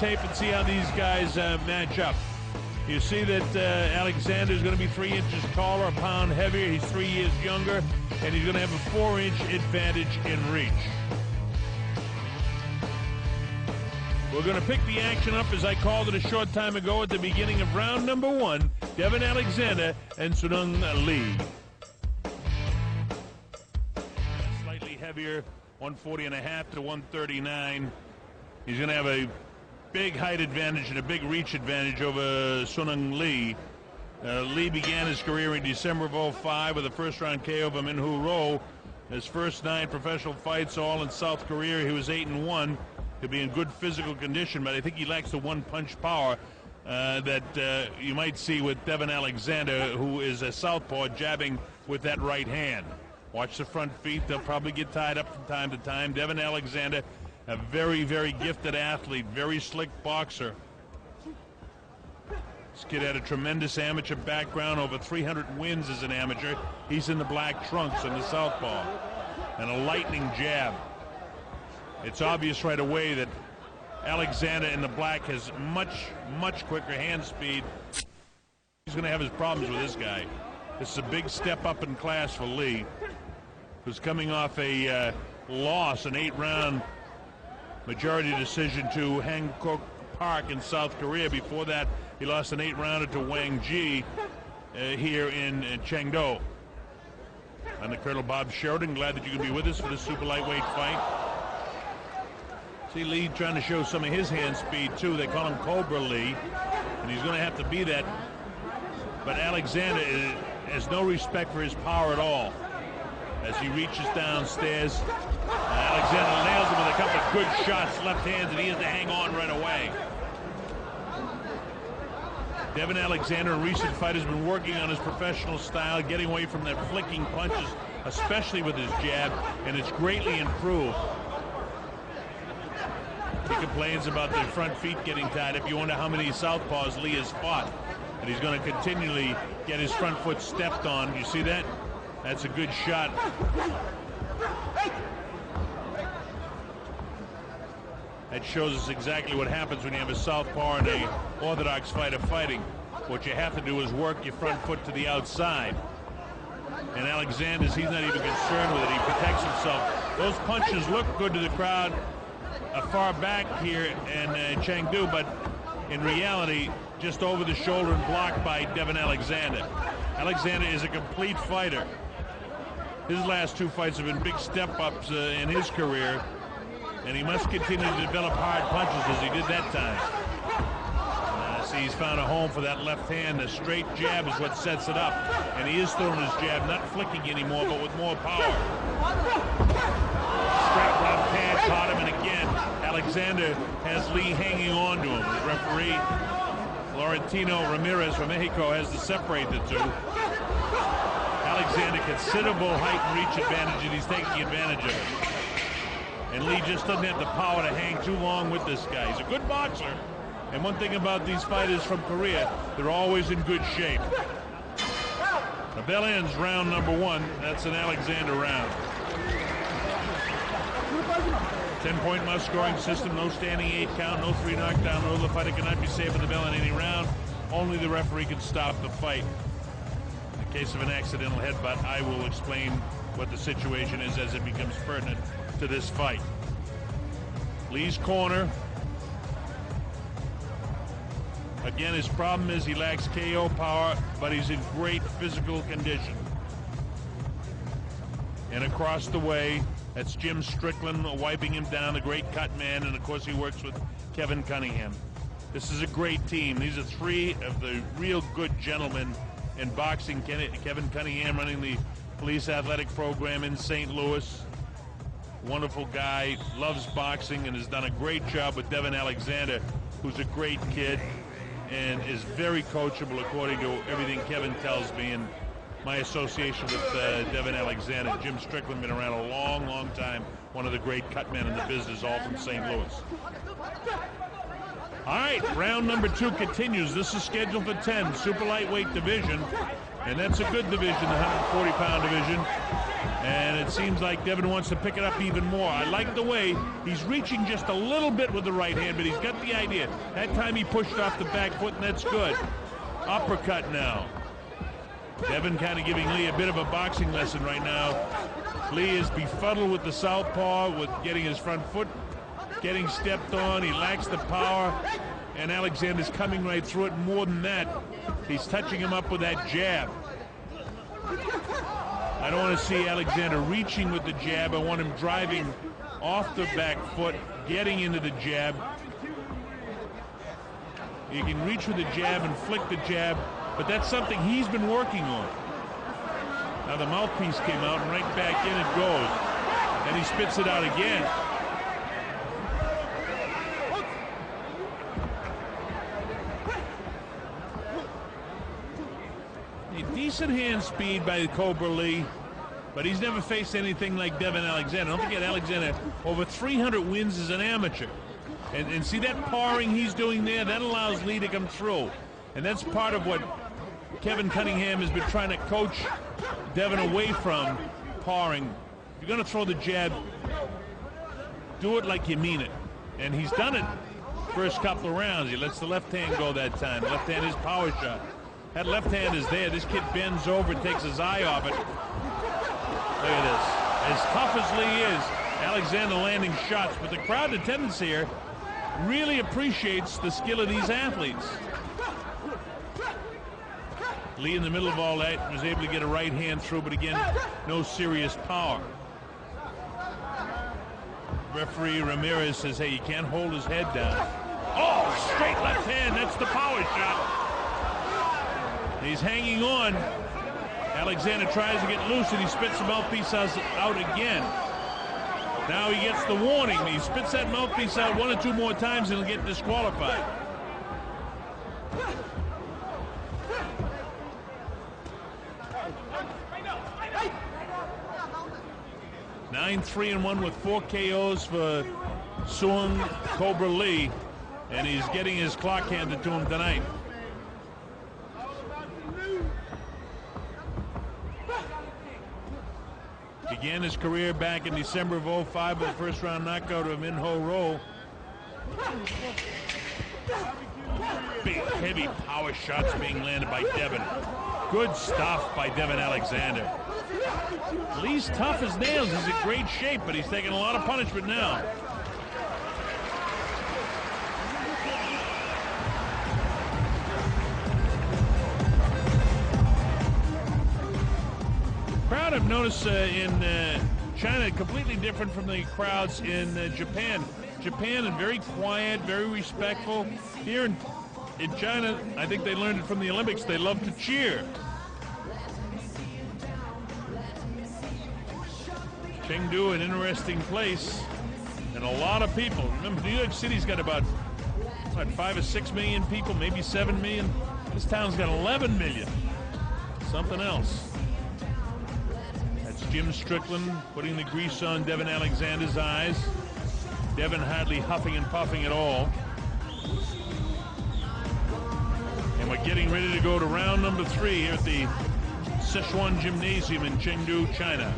tape and see how these guys match up. You see that Alexander is going to be 3 inches taller, a pound heavier. He's 3 years younger, and he's going to have a 4-inch advantage in reach. We're going to pick the action up as I called it a short time ago at the beginning of round number 1. Devin Alexander and Sunung Lee. Slightly heavier, 140.5 to 139. He's going to have a big height advantage and a big reach advantage over Sunung Lee. Lee began his career in December of 2005 with a first-round KO over Min-Hoo Roh. His first 9 professional fights, all in South Korea. He was 8-1. He'll be in good physical condition, but I think he lacks the one-punch power that you might see with Devin Alexander, who is a southpaw jabbing with that right hand. Watch the front feet. They'll probably get tied up from time to time. Devin Alexander, a very, very gifted athlete, very slick boxer. This kid had a tremendous amateur background, over 300 wins as an amateur. He's in the black trunks in the southpaw. And a lightning jab. It's obvious right away that Alexander in the black has much, much quicker hand speed. He's going to have his problems with this guy. This is a big step up in class for Lee, who's coming off a loss, an 8-round majority decision to Hankook Park in South Korea. Before that, he lost an 8-rounder to Wang Ji here in Chengdu. I'm the Colonel Bob Sheridan. Glad that you can be with us for this super lightweight fight. See Lee trying to show some of his hand speed too. They call him Cobra Lee, and he's going to have to be that. But Alexander has no respect for his power at all. As he reaches downstairs, Alexander nails him with a couple of good shots, left hands, and he has to hang on right away. Devin Alexander in recent fight has been working on his professional style, getting away from that flicking punches, especially with his jab, and it's greatly improved. He complains about the front feet getting tied up. You wonder how many southpaws Lee has fought. And he's going to continually get his front foot stepped on. You see that? That's a good shot. That shows us exactly what happens when you have a southpaw and a orthodox fighter fighting. What you have to do is work your front foot to the outside. And Alexander's, he's not even concerned with it. He protects himself. Those punches look good to the crowd far back here in Chengdu, but in reality, just over the shoulder and blocked by Devin Alexander. Alexander is a complete fighter. His last 2 fights have been big step-ups in his career, and he must continue to develop hard punches as he did that time. See, he's found a home for that left hand. The straight jab is what sets it up, and he is throwing his jab, not flicking anymore, but with more power. Straight left hand caught him, and again, Alexander has Lee hanging on to him. The referee, Laurentino Ramirez from Mexico, has to separate the two. Alexander, considerable height and reach advantage, and he's taking advantage of it. And Lee just doesn't have the power to hang too long with this guy. He's a good boxer, and one thing about these fighters from Korea, they're always in good shape. The bell ends round number 1. That's an Alexander round. 10-point must-scoring system, no standing 8 count, no 3 knockdown rule. The fighter cannot be saved with the bell in any round. Only the referee can stop the fight. In case of an accidental headbutt, I will explain what the situation is as it becomes pertinent to this fight. Lee's corner. Again, his problem is he lacks KO power, but he's in great physical condition. And across the way, that's Jim Strickland wiping him down, the great cut man, and of course he works with Kevin Cunningham. This is a great team. These are 3 of the real good gentlemen in boxing. Kevin Cunningham running the police athletic program in St. Louis. Wonderful guy, loves boxing, and has done a great job with Devin Alexander, who's a great kid and is very coachable according to everything Kevin tells me. And my association with Devin Alexander. Jim Strickland, been around a long, long time. One of the great cut men in the business, all from St. Louis. All right, round number 2 continues. This is scheduled for 10, super lightweight division. And that's a good division, the 140-pound division. And it seems like Devin wants to pick it up even more. I like the way he's reaching just a little bit with the right hand, but he's got the idea. That time he pushed off the back foot, and that's good. Uppercut now. Devin kind of giving Lee a bit of a boxing lesson right now. Lee is befuddled with the southpaw, with getting his front foot getting stepped on. He lacks the power, and Alexander's coming right through it. More than that, he's touching him up with that jab. I don't want to see Alexander reaching with the jab. I want him driving off the back foot, getting into the jab. You can reach with the jab and flick the jab, but that's something he's been working on. Now the mouthpiece came out, and right back in it goes. And he spits it out again. A decent hand speed by Cobra Lee, but he's never faced anything like Devin Alexander. Don't forget, Alexander over 300 wins as an amateur. And see that pawing he's doing there? That allows Lee to come through. And that's part of what Kevin Cunningham has been trying to coach Devin away from, pawing. If you're going to throw the jab, do it like you mean it. And he's done it first couple of rounds. He lets the left hand go that time. The left hand is power shot. That left hand is there. This kid bends over, takes his eye off it. Look at this. As tough as Lee is, Alexander landing shots. But the crowd attendance here really appreciates the skill of these athletes. Lee in the middle of all that was able to get a right hand through, but again, no serious power. Referee Ramirez says, hey, you can't hold his head down. Oh, straight left hand. That's the power shot. He's hanging on. Alexander tries to get loose, and he spits the mouthpiece out again. Now he gets the warning. He spits that mouthpiece out one or two more times, and he'll get disqualified. Nine 3-1 with 4 KOs for Suang Cobra Lee, and he's getting his clock handed to him tonight. Began his career back in December of 2005 with a first-round knockout of Min-Ho Roh. Big, heavy power shots being landed by Devin. Good stuff by Devin Alexander. Lee's tough as nails. He's in great shape, but he's taking a lot of punishment now. Crowd, I've noticed in China, completely different from the crowds in Japan. Japan is very quiet, very respectful. Here in China, I think they learned it from the Olympics. They love to cheer. Chengdu, an interesting place, and a lot of people. Remember, New York City's got about, what, 5 or 6 million people, maybe 7 million. This town's got 11 million. Something else. That's Jim Strickland putting the grease on Devin Alexander's eyes. Devin hardly huffing and puffing at all. And we're getting ready to go to round number 3 here at the Sichuan Gymnasium in Chengdu, China.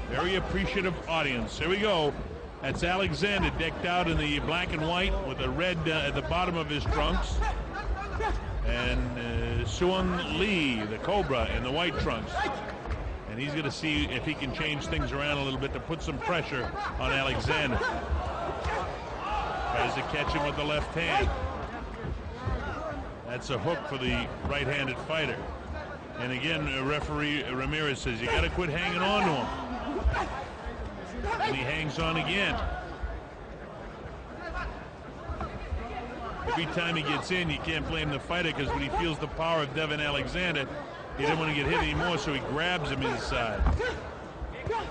Very appreciative audience. Here we go. That's Alexander decked out in the black and white with a red at the bottom of his trunks. And Suang Lee, the Cobra, in the white trunks. And he's going to see if he can change things around a little bit to put some pressure on Alexander. Tries to catch him with the left hand. That's a hook for the right-handed fighter. And again, referee Ramirez says, you got to quit hanging on to him. And he hangs on again. Every time he gets in, you can't blame the fighter, because when he feels the power of Devin Alexander, he doesn't want to get hit anymore, so he grabs him inside.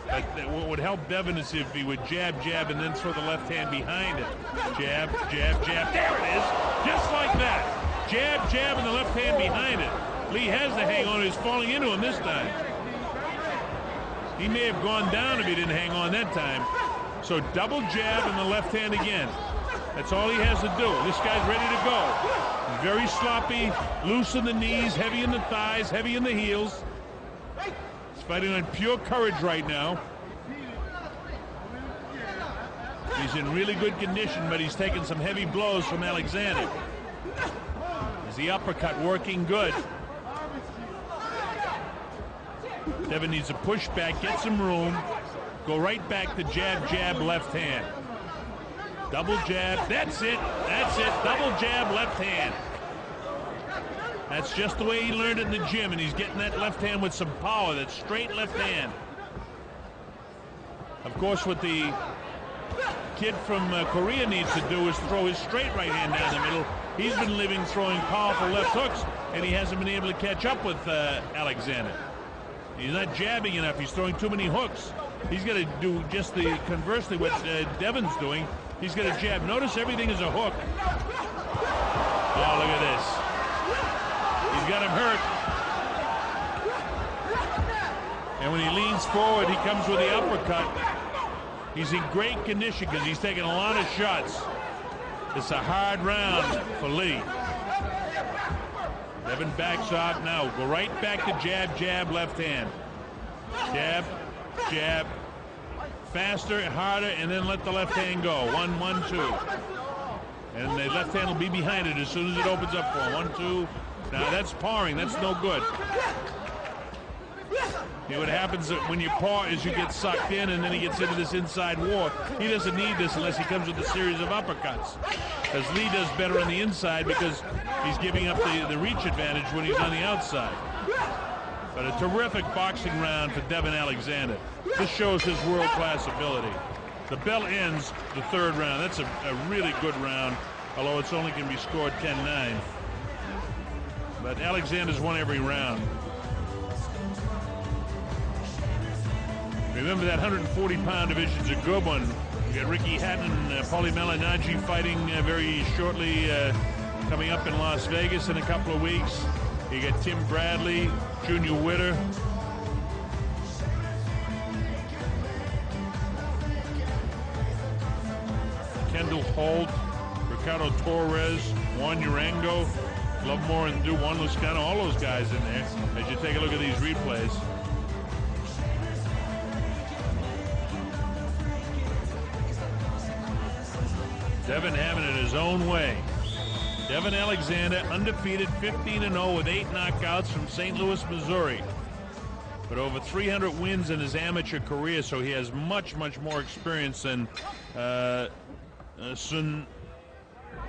But what would help Devin is if he would jab, jab, and then throw the left hand behind it. Jab, jab, jab. There it is. Just like that. Jab, jab, and the left hand behind it. Lee has to hang on. He's falling into him this time. He may have gone down if he didn't hang on that time. So double jab and the left hand again. That's all he has to do. This guy's ready to go. He's very sloppy, loose in the knees, heavy in the thighs, heavy in the heels. fighting on pure courage right now. He's in really good condition, but he's taking some heavy blows from Alexander. Is the uppercut working good? Devin needs a push back, get some room, go right back to jab, jab, left hand. Double jab, that's it, double jab, left hand. That's just the way he learned it in the gym, and he's getting that left hand with some power, that straight left hand. Of course, what the kid from Korea needs to do is throw his straight right hand down the middle. He's been living throwing powerful left hooks, and he hasn't been able to catch up with Alexander. He's not jabbing enough. He's throwing too many hooks. He's got to do just the conversely what Devin's doing. He's got to jab. Notice everything is a hook. Oh, look at this. He's got him hurt. And when he leans forward, he comes with the uppercut. He's in great condition because he's taking a lot of shots. It's a hard round for Lee. Devin backs off now. Go right back to jab, jab, left hand. Jab, jab. Faster, harder, and then let the left hand go. 1, 1, 2. And the left hand will be behind it as soon as it opens up for him. 1, 2. Now that's pawing. That's no good. You know, what happens when you paw is you get sucked in, and then he gets into this inside war. He doesn't need this unless he comes with a series of uppercuts. Because Lee does better on the inside because he's giving up the reach advantage when he's on the outside. But a terrific boxing round for Devin Alexander. This shows his world-class ability. The bell ends the third round. That's a really good round, although it's only going to be scored 10-9. But Alexander's won every round. Remember that 140-pound division's a good one. You got Ricky Hatton and Paulie Malignaggi fighting very shortly, coming up in Las Vegas in a couple of weeks. You got Tim Bradley, Junior Witter. Kendall Holt, Ricardo Torres, Juan Urango, Lovemore and Juan Luscano, all those guys in there as you take a look at these replays. Devin having it his own way. Devin Alexander, undefeated, 15-0 with 8 knockouts from St. Louis, Missouri. But over 300 wins in his amateur career, so he has much, much more experience than Sun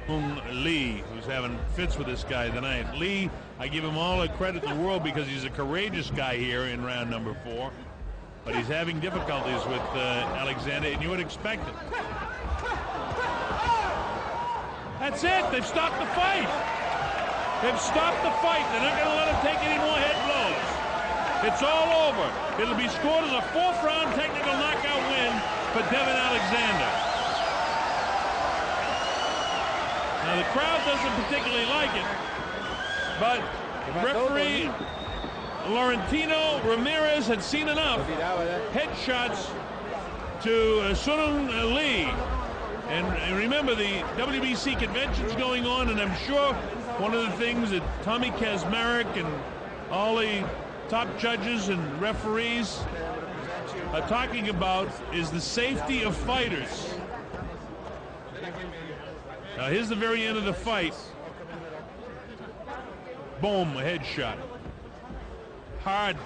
Hung Lee, who's having fits with this guy tonight. Lee, I give him all the credit in the world because he's a courageous guy here in round number 4. But he's having difficulties with Alexander, and you would expect it. That's it. They've stopped the fight. They've stopped the fight. They're not going to let him take any more head blows. It's all over. It'll be scored as a 4th-round technical knockout win for Devin Alexander. Now, the crowd doesn't particularly like it, but referee Laurentino Ramirez had seen enough headshots to Sun Hung Lee. And remember, the WBC convention's going on, and I'm sure one of the things that Tommy Kazmarek and all the top judges and referees are talking about is the safety of fighters. Now, here's the very end of the fight. Boom, a headshot. Hard.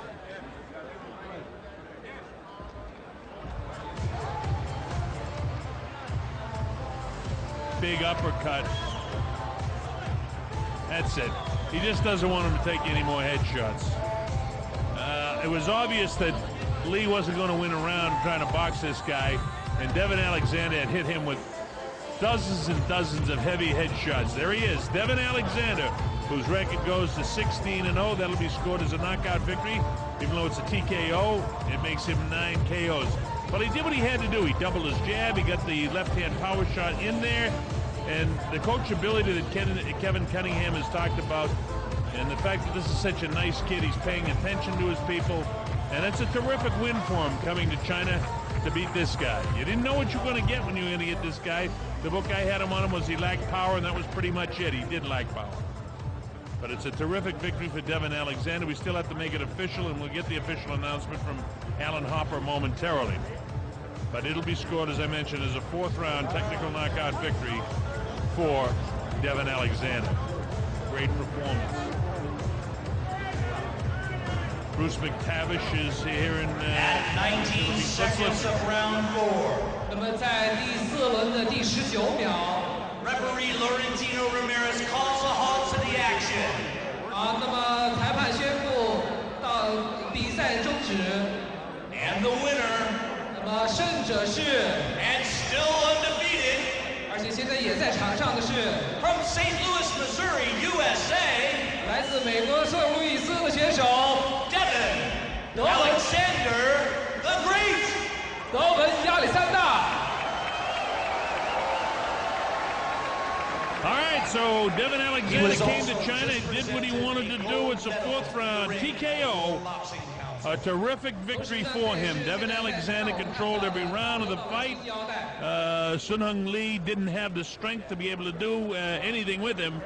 Big uppercut. That's it. He just doesn't want him to take any more headshots. It was obvious that Lee wasn't going to win a round trying to box this guy, and Devin Alexander had hit him with dozens and dozens of heavy headshots. There he is, Devin Alexander, whose record goes to 16-0. That'll be scored as a knockout victory. Even though it's a TKO, it makes him 9 KOs. But he did what he had to do. He doubled his jab. He got the left-hand power shot in there. And the coachability that Kevin Cunningham has talked about, and the fact that this is such a nice kid, he's paying attention to his people. And that's a terrific win for him coming to China to beat this guy. You didn't know what you were going to get when you were going to get this guy. The book I had him on him was he lacked power, and that was pretty much it. He did lack power. But it's a terrific victory for Devin Alexander. We still have to make it official, and we'll get the official announcement from Alan Hopper momentarily. But it'll be scored, as I mentioned, as a fourth-round technical knockout victory for Devin Alexander. Great performance. Bruce McTavish is here in at 19 seconds of round 4. 那么在第4轮的第19秒 Referee Laurentino Ramirez calls a halt to the action. 那么裁判宣布到比赛终止 And the winner 那么胜者是 and still undefeated 而且现在也在场上的是 from St. Louis, Missouri, USA 来自美国圣路易斯的选手 Devin Alexander the Great 德文亚历山大 All right, so Devin Alexander came to China, did what he wanted to do. It's a fourth-round TKO. A terrific victory for him. Devin Alexander controlled every round of the fight. Sun Hung Lee didn't have the strength to be able to do anything with him.